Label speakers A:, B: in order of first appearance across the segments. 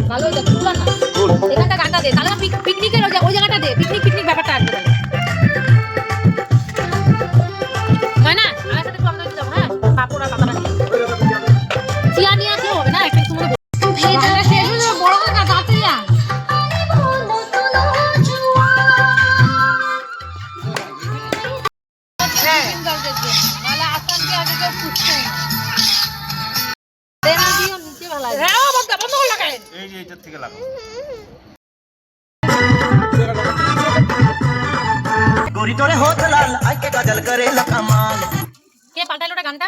A: ভালো হয়েছে তুলা না এখানটা গানটা দে তাহলে পিকনিকের ওই জায়গাটা দে পিকনিক ব্যাপারটা আসবে তাহলে হয় না আমার সাথে একটু আমরা যাবো হ্যাঁ পাপড় আর পাতাটা নিয়ে চিয়া নিয়ে আসলে হবে না একটা সময় ভেতরে শেষ হয়ে বড় কাকা তাড়াতাড়ি আন
B: गोरी तोरे होठ लाल आई के काजल करे कमाल
A: কে পাল্টাইলো ওটা গানটা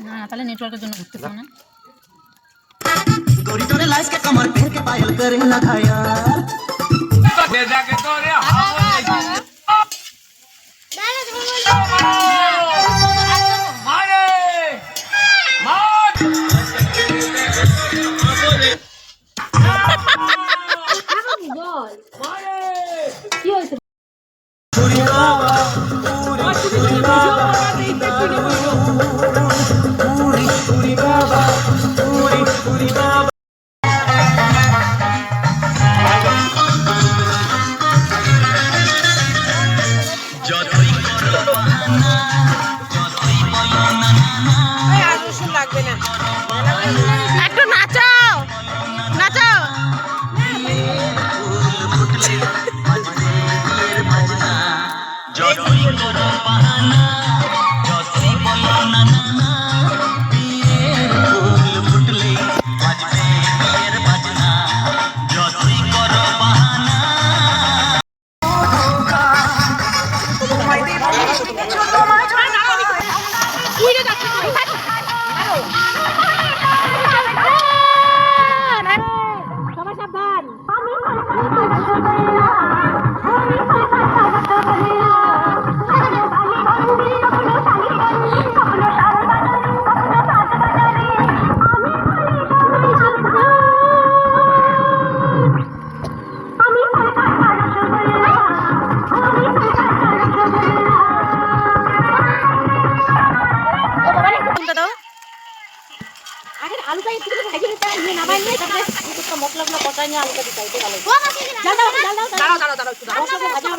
A: না তাহলে নেটওয়ার্কের জন্য বুঝতে পারো না
B: गोरी तोरे लाइस के कमर पहन के पायल करे लगाया
C: दे जाके तोरे मारे मार
A: বল কি হয়েছে
B: पूरी बाबा पूरी बाबा पूरी बाबा पूरी बाबा
A: একটু নাচাও নাচাও
B: যতই করো বাহানা যতই বলো না না না বিয়ের ফুল ফুটলে বাজবে বিয়ের বাজনা যতই করো বাহানা
A: সবাই সাবধান আলুটা একটু ভাজি নিতে নিয়ে নামাই নিয়ে তারপরে মশলাগুলো কষাই নিয়ে আলুটা দিতে হবে ভালো দাও দাও দাও দাও দাও দাও দাও